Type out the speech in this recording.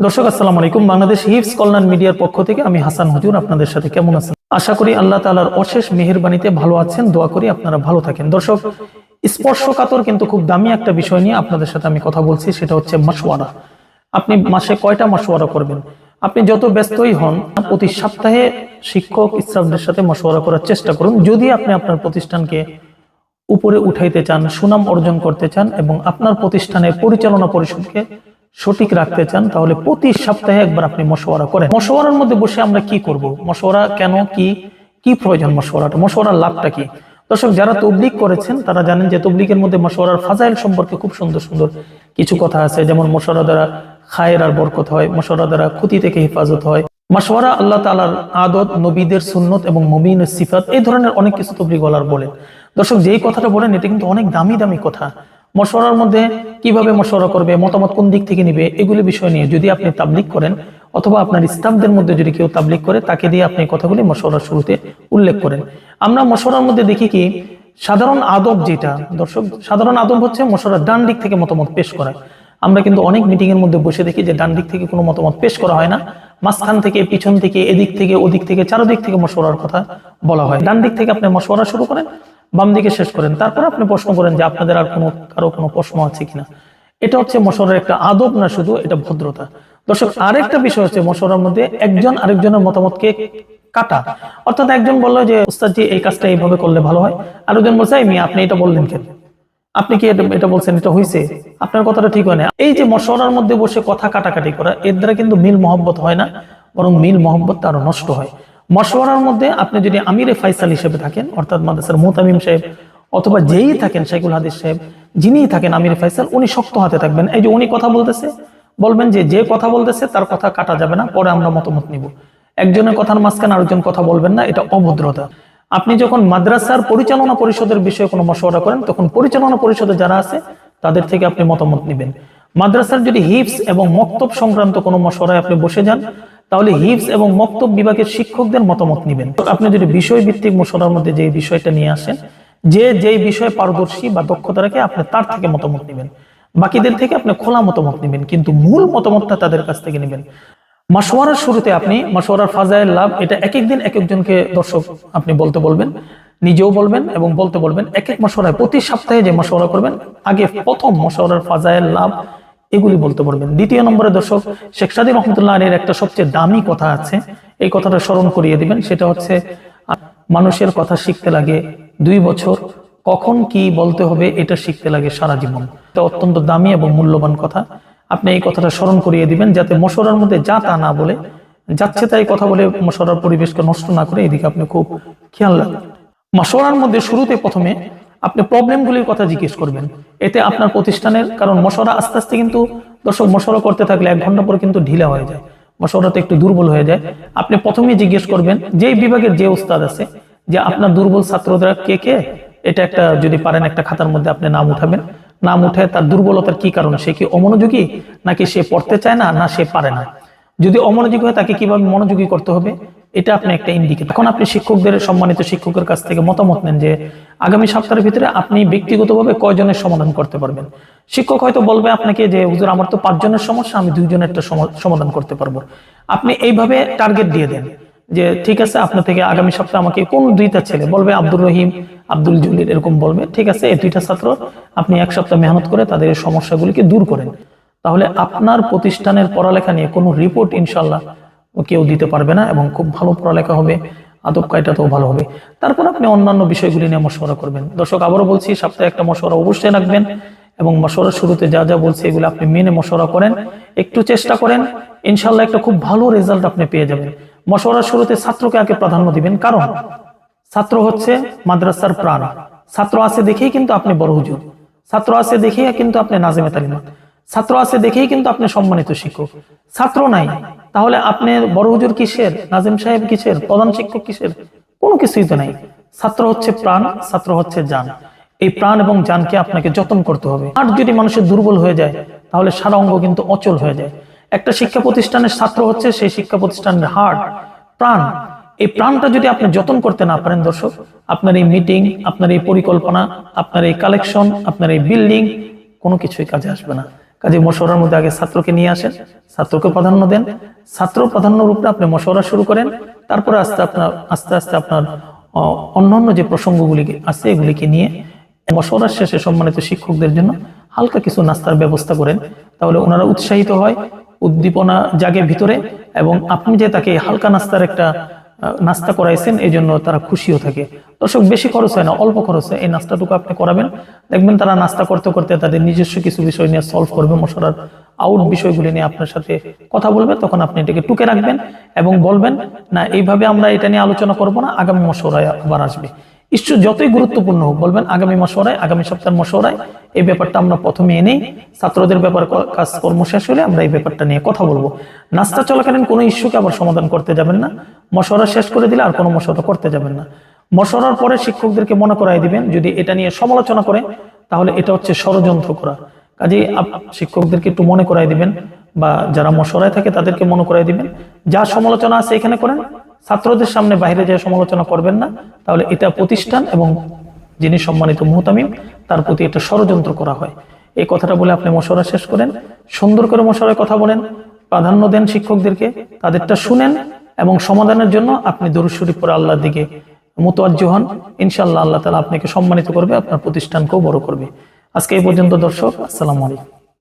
দর্শক আসসালামু আলাইকুম। বাংলাদেশ হিফজ কল্যাণ মিডিয়ার পক্ষ থেকে আমি হাসান হুজুর আপনাদের সাথে কেমন আছেন? আশা করি আল্লাহ তাআলার অশেষ মেহেরবানিতে ভালো আছেন। দোয়া করি আপনারা ভালো থাকেন। দর্শক, স্পর্শকাতর কিন্তু খুব দামি একটা বিষয় নিয়ে আপনাদের সাথে আমি কথা বলছি, সেটা হচ্ছে মাশওয়ারা। আপনি মাসে কয়টা মাশওয়ারা করবেন? আপনি যত ব্যস্তই হন, প্রতি সপ্তাহে শিক্ষক স্টাফদের সাথে মাশওয়ারা করার চেষ্টা করুন। যদি আপনি আপনার প্রতিষ্ঠানকে উপরে উঠাইতে চান, সুনাম অর্জন করতে চান এবং আপনার প্রতিষ্ঠানের পরিচালনা পরিষদকে সঠিক রাখতে চান, তাহলে প্রতি সপ্তাহে একবার আপনি মশওয়ারা করেন। মশওয়ারার মধ্যে বসে আমরা কি করব? মশওয়ারা কেন, কি প্রয়োজন? মশওয়ারার লাভটা কি? দর্শক, যারা তবলিগ করেছেন তারা জানেন যে তবলিগের মধ্যে মশওয়ারার ফাজাইল সম্পর্কে খুব সুন্দর সুন্দর কিছু কথা আছে। যেমন মশওয়ারা দ্বারা খায়ের আর বরকত হয়, মশওয়ারা দ্বারা ক্ষতি থেকে হেফাজত হয়, মশওয়ারা আল্লাহ তাআলার আদত, নবীদের সুন্নত এবং মুমিনের সিফাত, এই ধরনের অনেক কিছু তবলিগওয়ালারা বলেন। দর্শক, যেই কথাটা বলেন এটা কিন্তু অনেক দামি দামি কথা। মশওয়ারার মধ্যে কিভাবে মশওয়ারা করবে, মতামত কোন দিক থেকে নিবে, এগুলি বিষয় নিয়ে যদি আপনি তাবলিগ করেন অথবা আপনার স্টাফদের মধ্যে যদি কেউ তাবলিগ করে, তাকে দিয়ে আপনি কথাগুলি মশওয়ারার শুরুতে উল্লেখ করেন। আমরা মশওয়ারার মধ্যে দেখি কি, সাধারণ আদব যেটা, দর্শক, সাধারণ আদব হচ্ছে মশওয়ারার ডান দিক থেকে মতামত পেশ করা। আমরা কিন্তু অনেক মিটিং এর মধ্যে বসে দেখি যে ডান দিক থেকে কোনো মতামত পেশ করা হয় না, মাঝখান থেকে, পিছন থেকে, এদিক থেকে, ওদিক থেকে, চারদিক থেকে মশওয়ারার কথা বলা হয়। ডান দিক থেকে আপনি মশওয়ারা শুরু করেন, বাম দিকে শেষ করেন, তারপর আপনি প্রশ্ন করেন যে আপনাদের আর কারো কোনো প্রশ্ন আছে কিনা। এটা হচ্ছে মশওয়ারার একটা আদব না, শুধু এটা ভদ্রতা। দর্শক, আরেকটা বিষয় হচ্ছে মশওয়ারার মধ্যে একজন আরেকজনের মতামতকে কাটা। অর্থাৎ একজন বললো যে উস্তাদ জি এই কাজটা এইভাবে করলে ভালো হয়, আরেকজন বলছে এই মিয়া আপনি এটা বললেন কেন, আপনি কি এটা বলছেন, এটা হয়েছে, আপনার কথাটা ঠিক হয় না। এই যে মশওয়ারার মধ্যে বসে কথা কাটাকাটি করা, এর দ্বারা কিন্তু মিল মহব্বত হয় না, বরং মিল মহব্বত আরো নষ্ট হয়। মশওয়ারার মধ্যে আপনি যদি আমিরে ফাইসাল হিসেবে থাকেন, অর্থাৎ মাদ্রাসার মুতামিম সাহেব অথবা যেই থাকেন, শাইখুল হাদিস সাহেব যিনি থাকেন আমিরে ফাইসাল, উনি শক্ত হাতে থাকবেন। এই যে উনি কথা বলতেছে, বলবেন যে কথা বলতেছে তার কথা কাটা যাবে না, পরে আমরা মতামত নিব। একজনের কথার মাঝখানে আরেকজন কথা বলবেন না, এটা অভদ্রতা। আপনি যখন মাদ্রাসার পরিচালনা পরিষদের বিষয়ে কোনো মশওয়ারা করেন, তখন পরিচালনা পরিষদে যারা আছে তাদের থেকে আপনি মতামত নেবেন। মাদ্রাসার যদি হিফজ এবং মক্তব সংক্রান্ত কোনো মশওয়ারায় আপনি বসে যান, তাহলে হিফজ এবং মক্তব বিভাগের শিক্ষকদের মতামত নেবেন। আপনি যদি বিষয় ভিত্তিক মশওয়ারার মধ্যে যে বিষয়টা নিয়ে আসেন, যেই বিষয়ে পারদর্শী বা দক্ষতা রাখে, আপনি তার থেকে মতামত নেবেন। বাকিদের থেকে আপনি খোলা মতামত নেবেন, কিন্তু মূল মতামতটা তাদের কাছ থেকে নেবেন। মাশওয়ারার শুরুতে আপনি মাশওয়ারার ফাজাইল লাভ, এটা এক একদিন এক একজনকে দর্শক আপনি বলতে বলবেন, নিজেও বলবেন এবং বলতে বলবেন। এক এক মাশওয়ারায় প্রতি সপ্তাহে যে মাশওয়ারা করবেন, আগে প্রথম মাশওয়ারার ফাজাইল লাভ এগুলি বলতে বলবেন। দ্বিতীয় নম্বরে দর্শক, শেখ সাদী রহমতুল্লাহ আলাইহির একটা সবচেয়ে দামি কথা আছে, এই কথাটা স্মরণ করিয়ে দিবেন। সেটা হচ্ছে মানুষের কথা শিখতে লাগে 2 বছর, কখন কি বলতে হবে এটা শিখতে লাগে সারা জীবন। এটা অত্যন্ত দামি এবং মূল্যবান কথা। আপনি এই কথাটা স্মরণ করিয়ে দিবেন, যাতে মশওয়ারার মধ্যে যা তা না বলে, যাচ্ছে তাই কথা বলে মশওয়ারার পরিবেশকে নষ্ট না করে, এদিকে আপনি খুব খেয়াল রাখবেন। মশওয়ারার মধ্যে শুরুতে প্রথমে আপনি প্রবলেমগুলির কথা জিজ্ঞেস করবেন, এতে আপনার প্রতিষ্ঠানের, কারণ মশওয়ারা আস্তে আস্তে কিন্তু দর্শক মশওয়ারা করতে থাকলে 1 ঘন্টা পরে কিন্তু ঢিলা হয়ে যায়, মশওয়ারাতে একটু দুর্বল হয়ে যায়। আপনি প্রথমেই জিজ্ঞেস করবেন যে বিভাগের যে উস্তাদ আছে, যে আপনার দুর্বল ছাত্ররা কে কে, এটা একটা যদি পারেন একটা খাতার মধ্যে আপনি নাম উঠাবেন। নাম উঠে তার দুর্বলতার কি কারণ, সে কি অমনোযোগী, নাকি সে পড়তে চায় না, না সে পারে না। যদি অমনোযোগী হয় তাকে কিভাবে মনোযোগী করতে হবে, এটা আপনি একটা ইন্ডিকেটর। এখন আপনি শিক্ষকদের, সম্মানিত শিক্ষকের কাছ থেকে মতামত নেন যে আগামী সপ্তাহের ভিতরে আপনি ব্যক্তিগতভাবে কয়জনের সমাধান করতে পারবেন। শিক্ষক হয়তো বলবে আপনাকে যে হুজুর আমার তো 5 জনের সমস্যা, আমি 2 জনের একটা সমাধান করতে পারবো। আপনি এইভাবে টার্গেট দিয়ে দেন যে ঠিক আছে, আপনার থেকে আগামী সপ্তাহে আমাকে কোন 2টা ছেলে বলবে, আব্দুর রহিম, আব্দুল জলিল, এরকম বলবে, ঠিক আছে এই 2টা ছাত্র আপনি 1 সপ্তাহ মেহনত করে তাদের সমস্যাগুলিকে দূর করেন। তাহলে আপনার প্রতিষ্ঠানের পড়ালেখা নিয়ে কোনো রিপোর্ট ইনশাল্লাহ কেউ দিতে পারবে না, এবং খুব ভালো পড়ালেখা হবে, আদব কায়দাতেও ভালো হবে। তারপর আপনি অন্যান্য বিষয়গুলি নিয়ে মশওয়ারা করবেন। দর্শক, আবারও বলছি, সপ্তাহে একটা মশওয়ারা অবশ্যই রাখবেন, এবং মশওয়ারার শুরুতে যা যা বলছে এগুলো আপনি মেনে মশওয়ারা করেন, একটু চেষ্টা করেন, ইনশাল্লাহ একটা খুব ভালো রেজাল্ট আপনি পেয়ে যাবেন। মশওয়ারার শুরুতে ছাত্রকে আগে প্রাধান্য দিবেন, কারণ ছাত্র হচ্ছে মাদ্রাসার প্রাণ। ছাত্র আছে দেখেই কিন্তু আপনি বড় হুজুর, ছাত্র আছে দেখেই কিন্তু আপনি নাজেমে তালিমাত, ছাত্র আছে দেখেই কিন্তু আপনি সম্মানিত শিক্ষক। ছাত্র নাই, তাহলে আপনি বড় হুজুর কিসের, নাজিম সাহেব কিসের, প্রধান শিক্ষক কিসের, কোনো কিছুই তো নাই। ছাত্র হচ্ছে প্রাণ, ছাত্র হচ্ছে জান। এই প্রাণ এবং জানকে আপনাকে যত্ন করতে হবে। আর যদি মানুষের দুর্বল হয়ে যায়, তাহলে সারা অঙ্গ কিন্তু অচল হয়ে যায়। একটা শিক্ষা প্রতিষ্ঠানের ছাত্র হচ্ছে সেই শিক্ষা প্রতিষ্ঠানের হার্ট, প্রাণ। এই প্রাণটা যদি আপনি যত্ন করতে না পারেন দর্শক, আপনার এই মিটিং, আপনার এই পরিকল্পনা, আপনার এই কালেকশন, আপনার এই বিল্ডিং কোনো কিছুই কাজে আসবে না। কাজে মশওয়ারার মধ্যে আগে ছাত্রকে নিয়ে আসেন, ছাত্রকে প্রাধান্য দেন, ছাত্র প্রাধান্য রূপে আপনি মশওয়ারা শুরু করেন। তারপরে আস্তে আস্তে আপনার অন্যান্য যে প্রসঙ্গগুলি আছে এগুলিকে নিয়ে মশওয়ারার শেষে সম্মানিত শিক্ষকদের জন্য হালকা কিছু নাস্তার ব্যবস্থা করেন। তাহলে ওনারা উৎসাহিত হয়, উদ্দীপনা জাগে ভিতরে, এবং আপনি যে তাকে হালকা নাস্তার একটা নাস্তা করাইছেন এই জন্য তারা খুশিও থাকে। দর্শক, বেশি খরচ হয় না, অল্প খরচে এই নাস্তাটুকু আপনি করাবেন, দেখবেন তারা নাস্তা করতে করতে তাদের নিজস্ব কিছু বিষয় নিয়ে সলভ করবে, মশওয়ারার আউট বিষয়গুলি নিয়ে আপনার সাথে কথা বলবে। তখন আপনি এটাকে টুকে রাখবেন এবং বলবেন, না এইভাবে আমরা এটা নিয়ে আলোচনা করব না, আগামী মশওয়ারায় আবার আসবে। ইস্যু যতই গুরুত্বপূর্ণ হোক, বলবেন আগামী মশওয়ারায়, আগামী সপ্তাহের মশওয়ারায় এই ব্যাপারটা আমরা প্রথমে এনেই, ছাত্রদের ব্যাপার কাজকর্ম শেষ হলে আমরা এই ব্যাপারটা নিয়ে কথা বলবো। নাস্তা চলাকালীন কোনো ইস্যুকে আবার সমাধান করতে যাবেন না, মশওয়ারা শেষ করে দিলে আর কোনো মশওয়ারা করতে যাবেন না। মশওয়ারার পরে শিক্ষকদেরকে মনে করাই দিবেন, যদি এটা নিয়ে সমালোচনা করে তাহলে এটা হচ্ছে ষড়যন্ত্র করা। কাজেই শিক্ষকদেরকে একটু মনে করাই দিবেন, বা যারা মশওয়ারায় থাকে তাদেরকে মনে করাই দিবেন, যা সমালোচনা আছে এখানে করেন, ছাত্রদের সামনে বাইরে যে সমালোচনা করবেন না, তাহলে এটা প্রতিষ্ঠান এবং যিনি সম্মানিত মুহতামিম তার প্রতি এটা ষড়যন্ত্র করা হয়। এই কথাটা বলে আপনি মশওয়ারা শেষ করেন, সুন্দর করে মশওয়ারায় কথা বলেন, প্রাধান্য দেন শিক্ষকদেরকে, তাদেরটা শুনেন এবং সমাধানের জন্য আপনি দরুদ শরীফ পড়ে আল্লাহর দিকে মুতাওয়াজ্জিহ হন। ইনশাআল্লাহ আল্লাহ তাআলা আপনাকে সম্মানিত করবে, আপনার প্রতিষ্ঠানকেও বড় করবে। আজকে এই পর্যন্ত দর্শক, আসসালামু আলাইকুম।